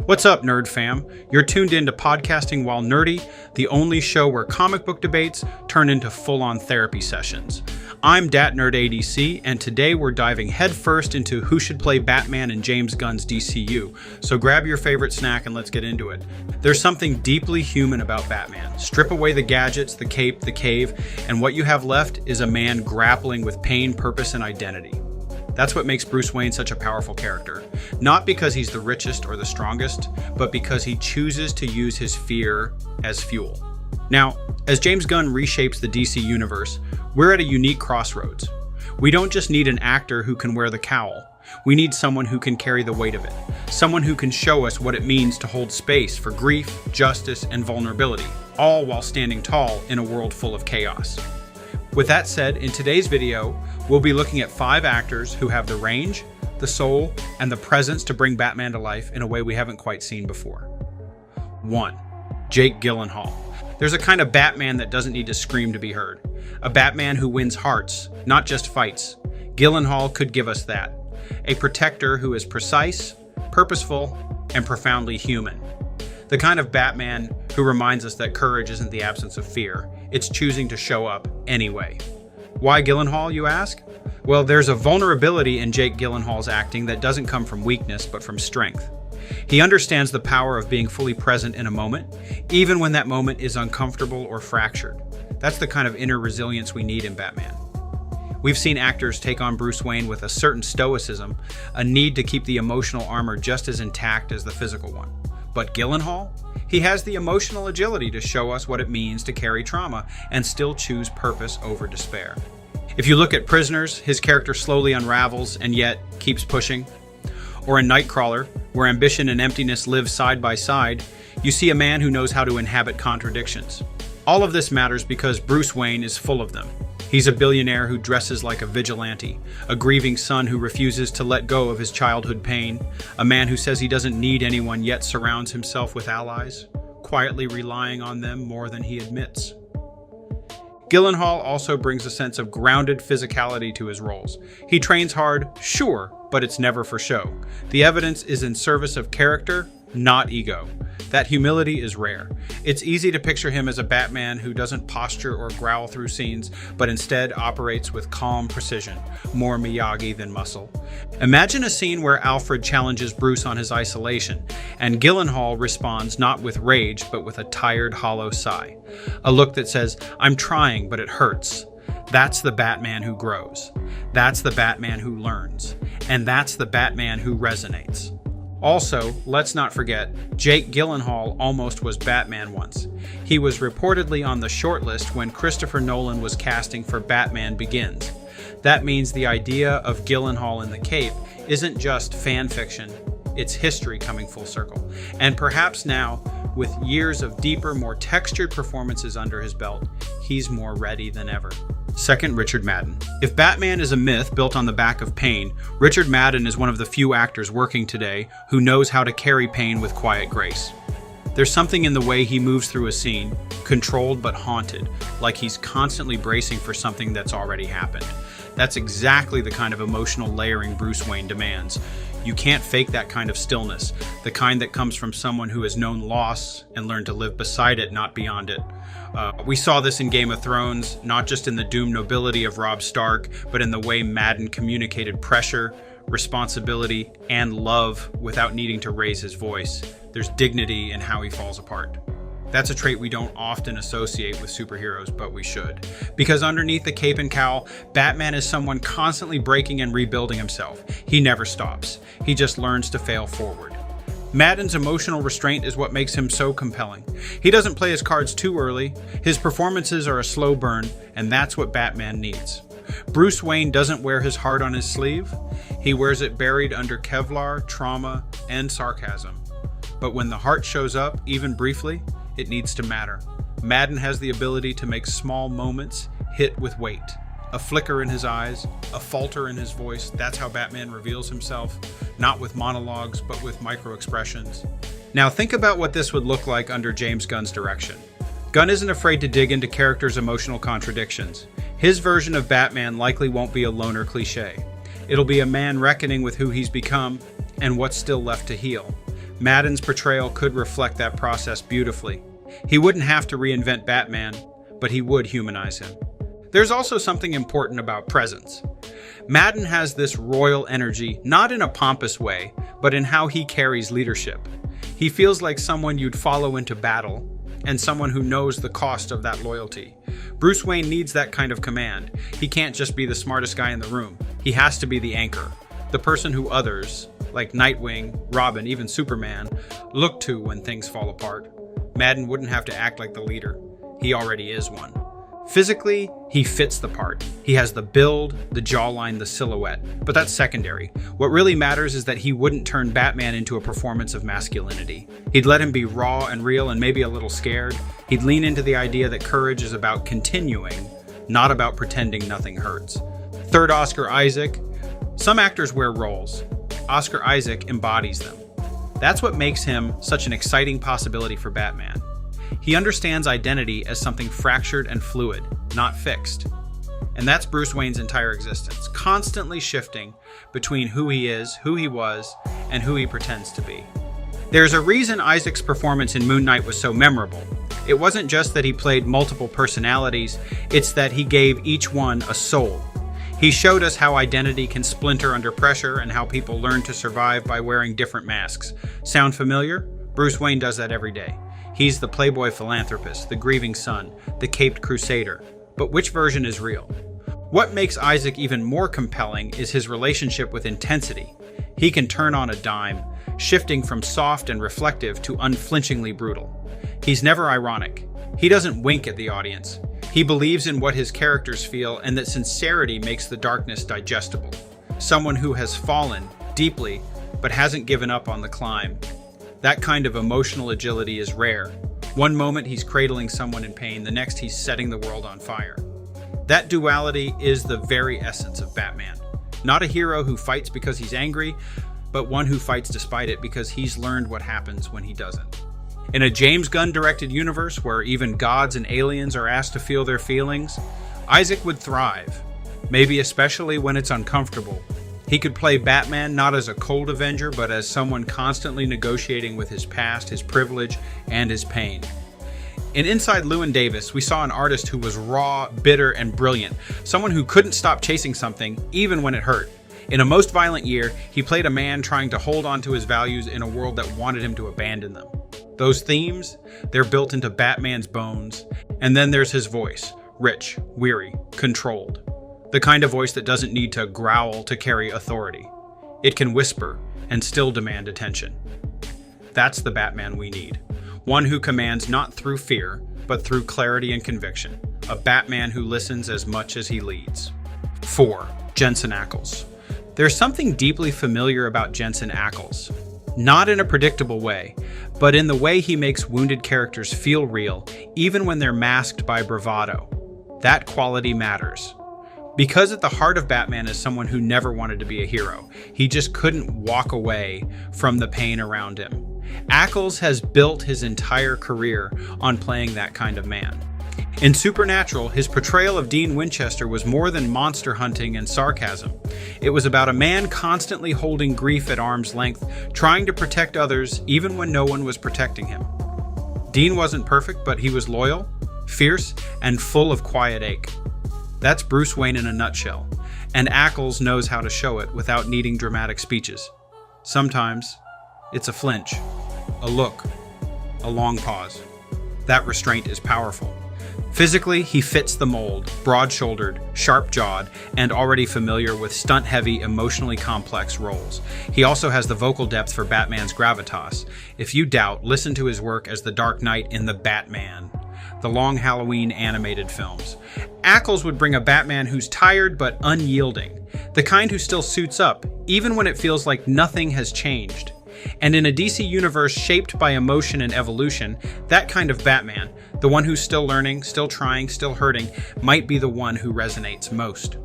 What's up, Nerd Fam? You're tuned in to Podcasting While Nerdy, the only show where comic book debates turn into full-on therapy sessions. I'm Dat Nerd ADC, and today we're diving headfirst into who should play Batman in James Gunn's DCU. So grab your favorite snack and let's get into it. There's something deeply human about Batman. Strip away the gadgets, the cape, the cave, and what you have left is a man grappling with pain, purpose, and identity. That's what makes Bruce Wayne such a powerful character. Not because he's the richest or the strongest, but because he chooses to use his fear as fuel. Now, as James Gunn reshapes the DC universe, we're at a unique crossroads. We don't just need an actor who can wear the cowl. We need someone who can carry the weight of it. Someone who can show us what it means to hold space for grief, justice, and vulnerability, all while standing tall in a world full of chaos. With that said, in today's video, we'll be looking at 5 actors who have the range, the soul, and the presence to bring Batman to life in a way we haven't quite seen before. 1. Jake Gyllenhaal. There's a kind of Batman that doesn't need to scream to be heard. A Batman who wins hearts, not just fights. Gyllenhaal could give us that. A protector who is precise, purposeful, and profoundly human. The kind of Batman who reminds us that courage isn't the absence of fear, it's choosing to show up anyway. Why Gyllenhaal, you ask? Well, there's a vulnerability in Jake Gyllenhaal's acting that doesn't come from weakness, but from strength. He understands the power of being fully present in a moment, even when that moment is uncomfortable or fractured. That's the kind of inner resilience we need in Batman. We've seen actors take on Bruce Wayne with a certain stoicism, a need to keep the emotional armor just as intact as the physical one. But Gyllenhaal? He has the emotional agility to show us what it means to carry trauma and still choose purpose over despair. If you look at Prisoners, his character slowly unravels and yet keeps pushing. Or in Nightcrawler, where ambition and emptiness live side by side, you see a man who knows how to inhabit contradictions. All of this matters because Bruce Wayne is full of them. He's a billionaire who dresses like a vigilante, a grieving son who refuses to let go of his childhood pain, a man who says he doesn't need anyone yet surrounds himself with allies, quietly relying on them more than he admits. Gyllenhaal also brings a sense of grounded physicality to his roles. He trains hard, sure, but it's never for show. The evidence is in service of character, not ego. That humility is rare. It's easy to picture him as a Batman who doesn't posture or growl through scenes, but instead operates with calm precision, more Miyagi than muscle. Imagine a scene where Alfred challenges Bruce on his isolation, and Gyllenhaal responds not with rage, but with a tired, hollow sigh. A look that says, "I'm trying, but it hurts." That's the Batman who grows. That's the Batman who learns. And that's the Batman who resonates. Also, let's not forget, Jake Gyllenhaal almost was Batman once. He was reportedly on the shortlist when Christopher Nolan was casting for Batman Begins. That means the idea of Gyllenhaal in the cape isn't just fan fiction, it's history coming full circle. And perhaps now, with years of deeper, more textured performances under his belt, he's more ready than ever. 2nd, Richard Madden. If Batman is a myth built on the back of pain, Richard Madden is one of the few actors working today who knows how to carry pain with quiet grace. There's something in the way he moves through a scene, controlled but haunted, like he's constantly bracing for something that's already happened. That's exactly the kind of emotional layering Bruce Wayne demands. You can't fake that kind of stillness, the kind that comes from someone who has known loss and learned to live beside it, not beyond it. We saw this in Game of Thrones, not just in the doomed nobility of Robb Stark, but in the way Madden communicated pressure, responsibility, and love without needing to raise his voice. There's dignity in how he falls apart. That's a trait we don't often associate with superheroes, but we should. Because underneath the cape and cowl, Batman is someone constantly breaking and rebuilding himself. He never stops. He just learns to fail forward. Madden's emotional restraint is what makes him so compelling. He doesn't play his cards too early, his performances are a slow burn, and that's what Batman needs. Bruce Wayne doesn't wear his heart on his sleeve, he wears it buried under Kevlar, trauma, and sarcasm. But when the heart shows up, even briefly, it needs to matter. Madden has the ability to make small moments hit with weight. A flicker in his eyes, a falter in his voice, that's how Batman reveals himself, not with monologues, but with micro-expressions. Now think about what this would look like under James Gunn's direction. Gunn isn't afraid to dig into characters' emotional contradictions. His version of Batman likely won't be a loner cliche. It'll be a man reckoning with who he's become and what's still left to heal. Madden's portrayal could reflect that process beautifully. He wouldn't have to reinvent Batman, but he would humanize him. There's also something important about presence. Madden has this royal energy, not in a pompous way, but in how he carries leadership. He feels like someone you'd follow into battle, and someone who knows the cost of that loyalty. Bruce Wayne needs that kind of command. He can't just be the smartest guy in the room. He has to be the anchor, the person who others, like Nightwing, Robin, even Superman, look to when things fall apart. Madden wouldn't have to act like the leader. He already is one. Physically, he fits the part. He has the build, the jawline, the silhouette, but that's secondary. What really matters is that he wouldn't turn Batman into a performance of masculinity. He'd let him be raw and real and maybe a little scared. He'd lean into the idea that courage is about continuing, not about pretending nothing hurts. Third, Oscar Isaac. Some actors wear roles. Oscar Isaac embodies them. That's what makes him such an exciting possibility for Batman. He understands identity as something fractured and fluid, not fixed. And that's Bruce Wayne's entire existence, constantly shifting between who he is, who he was, and who he pretends to be. There's a reason Isaac's performance in Moon Knight was so memorable. It wasn't just that he played multiple personalities, it's that he gave each one a soul. He showed us how identity can splinter under pressure and how people learn to survive by wearing different masks. Sound familiar? Bruce Wayne does that every day. He's the playboy philanthropist, the grieving son, the caped crusader. But which version is real? What makes Isaac even more compelling is his relationship with intensity. He can turn on a dime, shifting from soft and reflective to unflinchingly brutal. He's never ironic. He doesn't wink at the audience. He believes in what his characters feel and that sincerity makes the darkness digestible. Someone who has fallen deeply but hasn't given up on the climb. That kind of emotional agility is rare. One moment he's cradling someone in pain, the next he's setting the world on fire. That duality is the very essence of Batman. Not a hero who fights because he's angry, but one who fights despite it because he's learned what happens when he doesn't. In a James Gunn-directed universe where even gods and aliens are asked to feel their feelings, Isaac would thrive, maybe especially when it's uncomfortable. He could play Batman not as a cold avenger, but as someone constantly negotiating with his past, his privilege, and his pain. In Inside Llewyn Davis, we saw an artist who was raw, bitter, and brilliant, someone who couldn't stop chasing something, even when it hurt. In A Most Violent Year, he played a man trying to hold on to his values in a world that wanted him to abandon them. Those themes, they're built into Batman's bones. And then there's his voice, rich, weary, controlled. The kind of voice that doesn't need to growl to carry authority. It can whisper and still demand attention. That's the Batman we need. One who commands not through fear, but through clarity and conviction. A Batman who listens as much as he leads. 4. Jensen Ackles. There's something deeply familiar about Jensen Ackles. Not in a predictable way, but in the way he makes wounded characters feel real, even when they're masked by bravado. That quality matters. Because at the heart of Batman is someone who never wanted to be a hero. He just couldn't walk away from the pain around him. Ackles has built his entire career on playing that kind of man. In Supernatural, his portrayal of Dean Winchester was more than monster hunting and sarcasm. It was about a man constantly holding grief at arm's length, trying to protect others even when no one was protecting him. Dean wasn't perfect, but he was loyal, fierce, and full of quiet ache. That's Bruce Wayne in a nutshell, and Ackles knows how to show it without needing dramatic speeches. Sometimes, it's a flinch, a look, a long pause. That restraint is powerful. Physically, he fits the mold, broad-shouldered, sharp-jawed, and already familiar with stunt-heavy, emotionally complex roles. He also has the vocal depth for Batman's gravitas. If you doubt, listen to his work as the Dark Knight in The Batman, the long Halloween animated films. Ackles would bring a Batman who's tired but unyielding, the kind who still suits up, even when it feels like nothing has changed. And in a DC universe shaped by emotion and evolution, that kind of Batman, the one who's still learning, still trying, still hurting, might be the one who resonates most.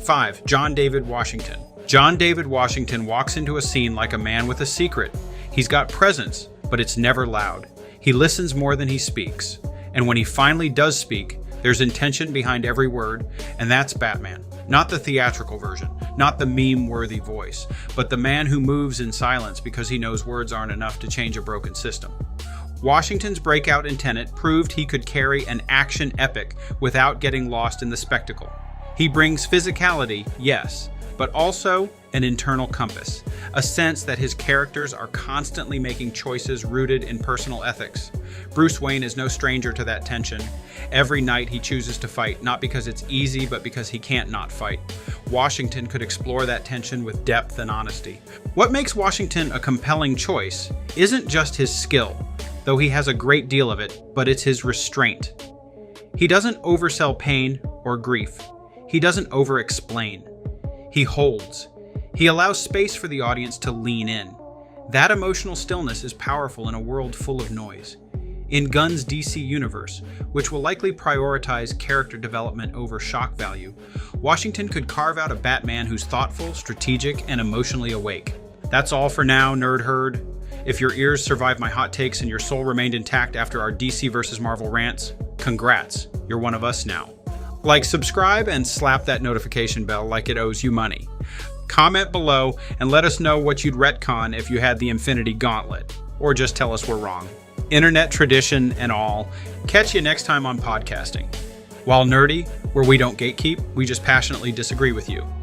5. John David Washington. John David Washington walks into a scene like a man with a secret. He's got presence, but it's never loud. He listens more than he speaks. And when he finally does speak, there's intention behind every word, and that's Batman. Not the theatrical version, not the meme-worthy voice, but the man who moves in silence because he knows words aren't enough to change a broken system. Washington's breakout in Tenet proved he could carry an action epic without getting lost in the spectacle. He brings physicality, yes, but also an internal compass, a sense that his characters are constantly making choices rooted in personal ethics. Bruce Wayne is no stranger to that tension. Every night he chooses to fight, not because it's easy, but because he can't not fight. Washington could explore that tension with depth and honesty. What makes Washington a compelling choice isn't just his skill, though he has a great deal of it, but it's his restraint. He doesn't oversell pain or grief. He doesn't over-explain. He holds. He allows space for the audience to lean in. That emotional stillness is powerful in a world full of noise. In Gunn's DC universe, which will likely prioritize character development over shock value, Washington could carve out a Batman who's thoughtful, strategic, and emotionally awake. That's all for now, Nerd Herd. If your ears survived my hot takes and your soul remained intact after our DC versus Marvel rants, congrats, you're one of us now. Like, subscribe, and slap that notification bell like it owes you money. Comment below and let us know what you'd retcon if you had the Infinity Gauntlet, or just tell us we're wrong. Internet tradition and all. Catch you next time on podcasting. While nerdy, where we don't gatekeep, we just passionately disagree with you.